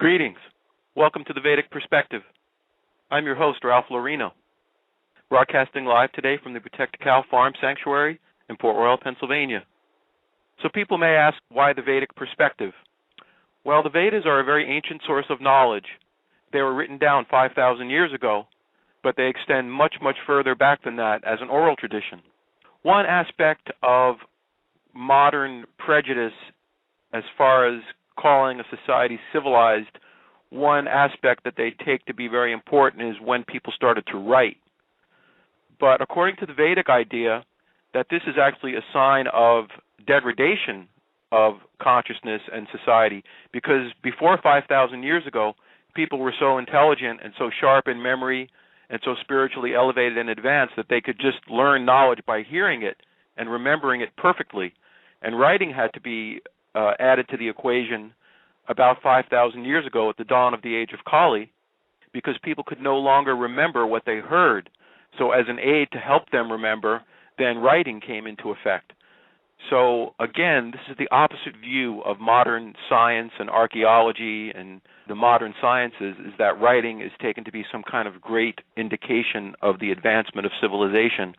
Greetings. Welcome to the Vedic Perspective. I'm your host, Ralph Laurino, broadcasting live today from the Protect a Cow Farm Sanctuary in Port Royal, Pennsylvania. So people may ask, why the Vedic Perspective? Well, the Vedas are a very ancient source of knowledge. They were written down 5,000 years ago, but they extend much, much further back than that as an oral tradition. One aspect of modern prejudice as far as calling a society civilized, one aspect that they take to be very important is when people started to write. But according to the Vedic idea, that this is actually a sign of degradation of consciousness and society, because before 5,000 years ago, people were so intelligent and so sharp in memory and so spiritually elevated and advanced that they could just learn knowledge by hearing it and remembering it perfectly. And writing had to be added to the equation about 5,000 years ago at the dawn of the age of Kali, because people could no longer remember what they heard. So as an aid to help them remember, then writing came into effect. So again, this is the opposite view of modern science and archaeology and the modern sciences, is that writing is taken to be some kind of great indication of the advancement of civilization,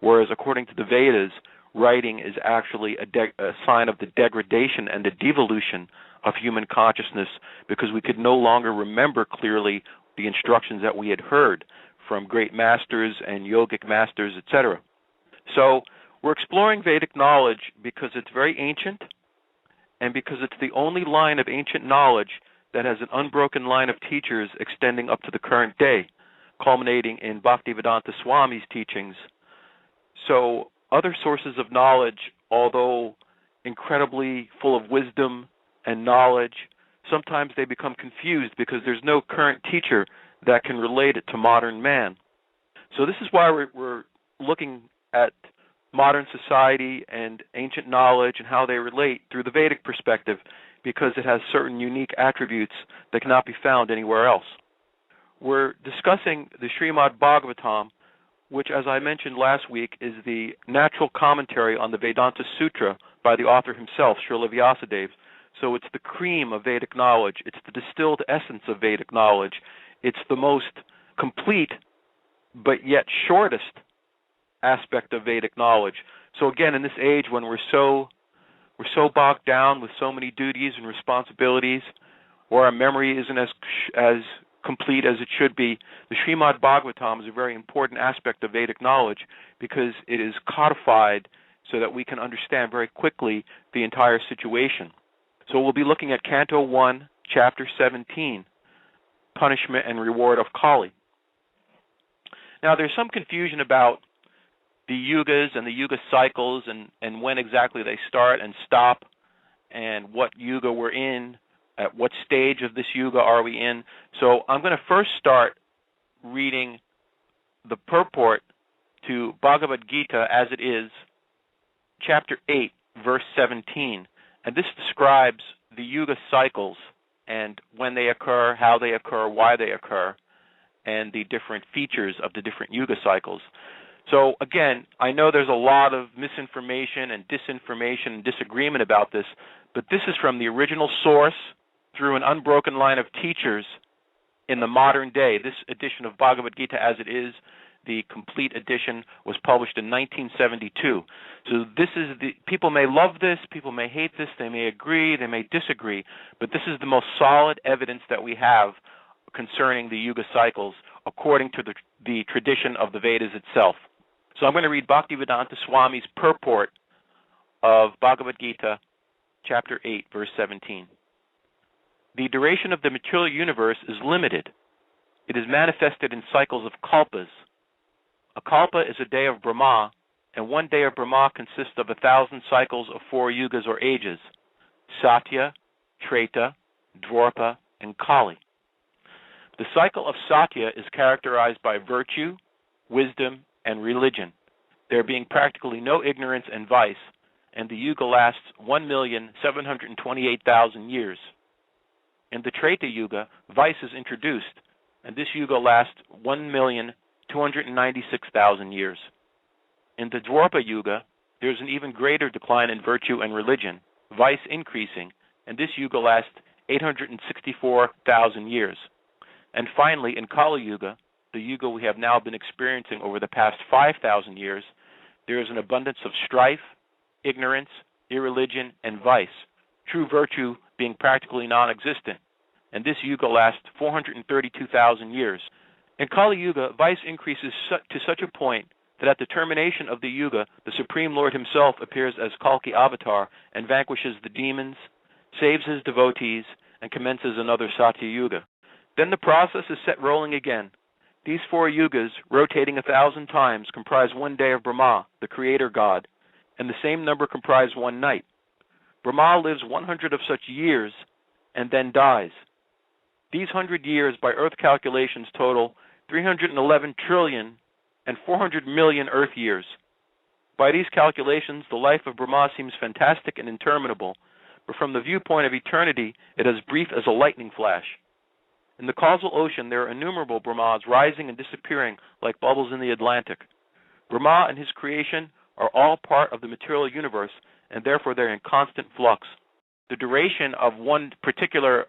whereas according to the Vedas, writing is actually a sign of the degradation and the devolution of human consciousness, because we could no longer remember clearly the instructions that we had heard from great masters and yogic masters, etc. So we're exploring Vedic knowledge because it's very ancient and because it's the only line of ancient knowledge that has an unbroken line of teachers extending up to the current day, culminating in Bhaktivedanta Swami's teachings. So other sources of knowledge, although incredibly full of wisdom and knowledge, sometimes they become confused because there's no current teacher that can relate it to modern man. So this is why we're looking at modern society and ancient knowledge and how they relate through the Vedic perspective, because it has certain unique attributes that cannot be found anywhere else. We're discussing the Srimad Bhagavatam, which, as I mentioned last week, is the natural commentary on the Vedanta Sutra by the author himself, Srila Vyasadeva. So it's the cream of Vedic knowledge. It's the distilled essence of Vedic knowledge. It's the most complete, but yet shortest aspect of Vedic knowledge. So again, in this age when we're so bogged down with so many duties and responsibilities, where our memory isn't as complete as it should be, the Srimad Bhagavatam is a very important aspect of Vedic knowledge because it is codified so that we can understand very quickly the entire situation. So we'll be looking at Canto 1, Chapter 17, Punishment and Reward of Kali. Now there's some confusion about the yugas and the Yuga cycles and when exactly they start and stop and what yuga we're in, at what stage of this yuga are we in. So I'm going to first start reading the purport to Bhagavad-gita as it is, Chapter 8, Verse 17. And this describes the Yuga cycles and when they occur, how they occur, why they occur, and the different features of the different Yuga cycles. So again, I know there's a lot of misinformation and disinformation and disagreement about this, but this is from the original source through an unbroken line of teachers in the modern day. This edition of Bhagavad-gita as it is, the complete edition, was published in 1972. So this is people may love this, people may hate this, they may agree, they may disagree, but this is the most solid evidence that we have concerning the Yuga cycles according to the tradition of the Vedas itself. So I'm going to read Bhaktivedanta Swami's purport of Bhagavad-gita, Chapter 8, Verse 17. The duration of the material universe is limited. It is manifested in cycles of kalpas. A kalpa is a day of Brahma, and one day of Brahma consists of 1,000 cycles of 4 yugas or ages: Satya, Treta, Dwarpa, and Kali. The cycle of Satya is characterized by virtue, wisdom, and religion, there being practically no ignorance and vice, and the yuga lasts 1,728,000 years. In the Treta Yuga, vice is introduced, and this yuga lasts 1,296,000 years. In the Dwarpa Yuga, there is an even greater decline in virtue and religion, vice increasing, and this yuga lasts 864,000 years. And finally, in Kali Yuga, the Yuga we have now been experiencing over the past 5,000 years, there is an abundance of strife, ignorance, irreligion, and vice, true virtue being practically non-existent. And this Yuga lasts 432,000 years. In Kali Yuga, vice increases to such a point that at the termination of the Yuga, the Supreme Lord himself appears as Kalki Avatar and vanquishes the demons, saves his devotees, and commences another Satya Yuga. Then the process is set rolling again. These 4 yugas, rotating 1,000 times, comprise one day of Brahma, the creator god, and the same number comprise one night. Brahma lives 100 of such years and then dies. These 100 years by Earth calculations total 311 trillion and 400 million Earth years. By these calculations, the life of Brahma seems fantastic and interminable, but from the viewpoint of eternity, it is brief as a lightning flash. In the causal ocean, there are innumerable Brahmas rising and disappearing like bubbles in the Atlantic. Brahma and his creation are all part of the material universe, and therefore they're in constant flux. The duration of one particular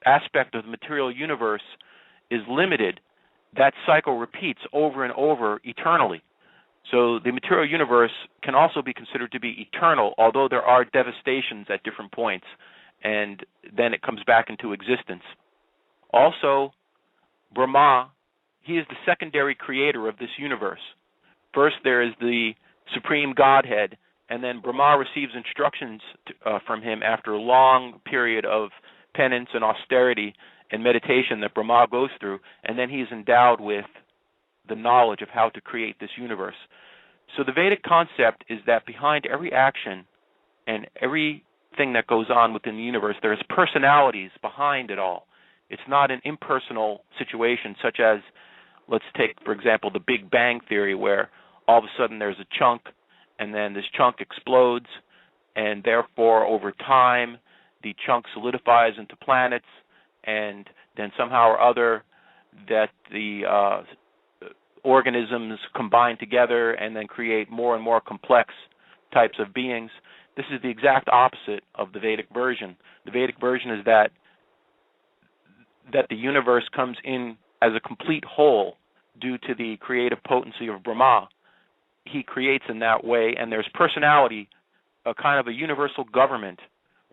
aspect of the material universe is limited. That cycle repeats over and over eternally. So the material universe can also be considered to be eternal, although there are devastations at different points, and then it comes back into existence. Also, Brahma, he is the secondary creator of this universe. First there is the Supreme Godhead, and then Brahma receives instructions from him after a long period of penance and austerity and meditation that Brahma goes through, and then he is endowed with the knowledge of how to create this universe. So the Vedic concept is that behind every action and everything that goes on within the universe, there's personalities behind it all. It's not an impersonal situation such as, let's take, for example, the Big Bang Theory, where all of a sudden there's a chunk, and then this chunk explodes, and therefore over time the chunk solidifies into planets, and then somehow or other that the organisms combine together and then create more and more complex types of beings. This is the exact opposite of the Vedic version. The Vedic version is that the universe comes in as a complete whole due to the creative potency of Brahma. He creates in that way, and there's personality, a kind of a universal government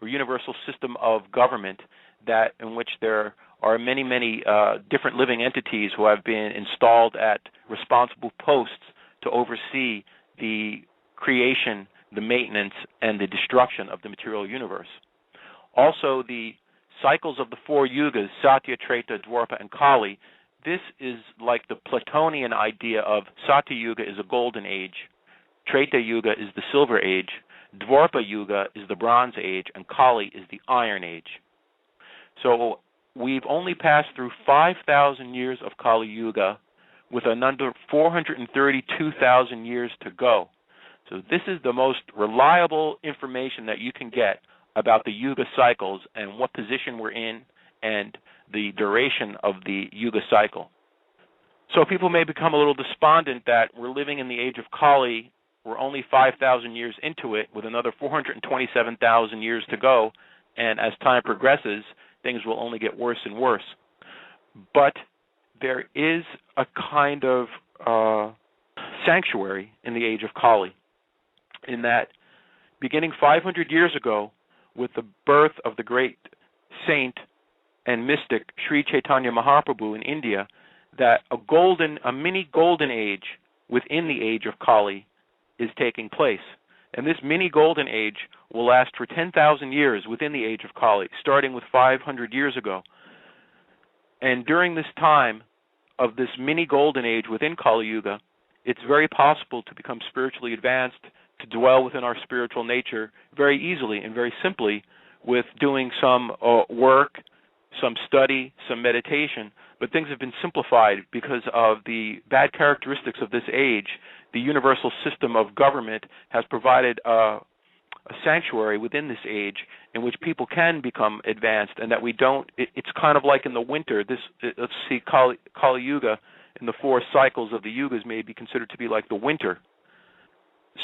or universal system of government that in which there are many, many different living entities who have been installed at responsible posts to oversee the creation, the maintenance, and the destruction of the material universe. Also, the cycles of the 4 yugas, Satya, Treta, Dwapara, and Kali, this is like the Platonian idea of Satya Yuga is a golden age, Treta Yuga is the silver age, Dwapara Yuga is the bronze age, and Kali is the iron age. So we've only passed through 5,000 years of Kali Yuga with another 432,000 years to go. So this is the most reliable information that you can get about the Yuga cycles and what position we're in and the duration of the Yuga cycle. So people may become a little despondent that we're living in the age of Kali, we're only 5,000 years into it with another 427,000 years to go, and as time progresses, things will only get worse and worse. But there is a kind of sanctuary in the age of Kali, in that beginning 500 years ago, with the birth of the great saint and mystic Sri Chaitanya Mahaprabhu in India, that a mini golden age within the age of Kali is taking place. And this mini golden age will last for 10,000 years within the age of Kali, starting with 500 years ago. And during this time of this mini golden age within Kali Yuga, it's very possible to become spiritually advanced, to dwell within our spiritual nature very easily and very simply with doing some work, some study, some meditation. But things have been simplified because of the bad characteristics of this age. The universal system of government has provided a sanctuary within this age in which people can become advanced, and that we don't, it's kind of like in the winter. Let's see, Kali Yuga in the 4 cycles of the yugas may be considered to be like the winter.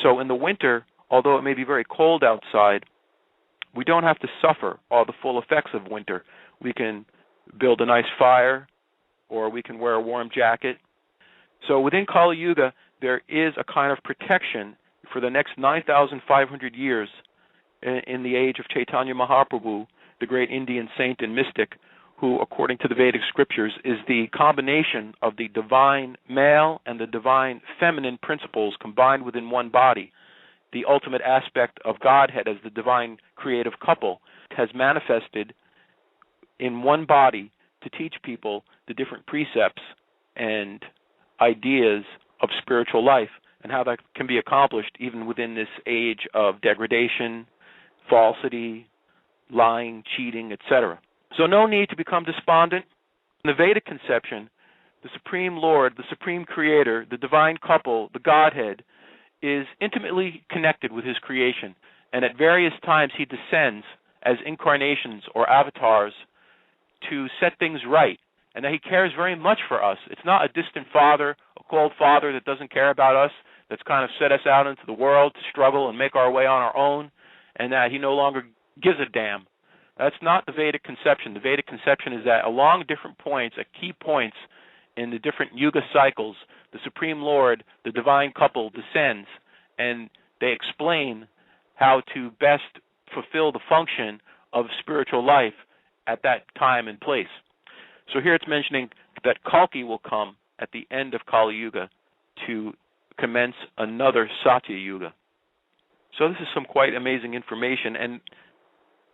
So in the winter, although it may be very cold outside, we don't have to suffer all the full effects of winter. We can build a nice fire, or we can wear a warm jacket. So within Kali Yuga, there is a kind of protection for the next 9,500 years in the age of Chaitanya Mahaprabhu, the great Indian saint and mystic, who, according to the Vedic scriptures, is the combination of the divine male and the divine feminine principles combined within one body. The ultimate aspect of Godhead as the divine creative couple has manifested in one body to teach people the different precepts and ideas of spiritual life and how that can be accomplished even within this age of degradation, falsity, lying, cheating, etc. So no need to become despondent. In the Vedic conception, the Supreme Lord, the Supreme Creator, the divine couple, the Godhead, is intimately connected with his creation, and at various times he descends as incarnations or avatars to set things right, and that he cares very much for us. It's not a distant father, a cold father that doesn't care about us, that's kind of set us out into the world to struggle and make our way on our own, and that he no longer gives a damn. That's not the Vedic conception. The Vedic conception is that along different points, at key points in the different Yuga cycles, the Supreme Lord, the divine couple, descends, and they explain how to best fulfill the function of spiritual life at that time and place. So here it's mentioning that Kalki will come at the end of Kali Yuga to commence another Satya Yuga. So this is some quite amazing information, and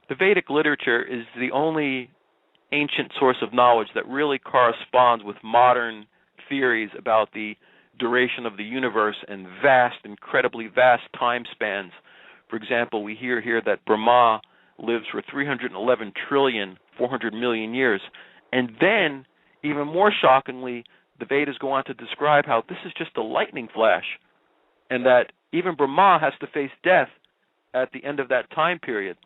the Vedic literature is the only ancient source of knowledge that really corresponds with modern theories about the duration of the universe and vast, incredibly vast time spans. For example, we hear here that Brahma lives for 311 trillion, 400 million years. And then, even more shockingly, the Vedas go on to describe how this is just a lightning flash, and that even Brahma has to face death at the end of that time period.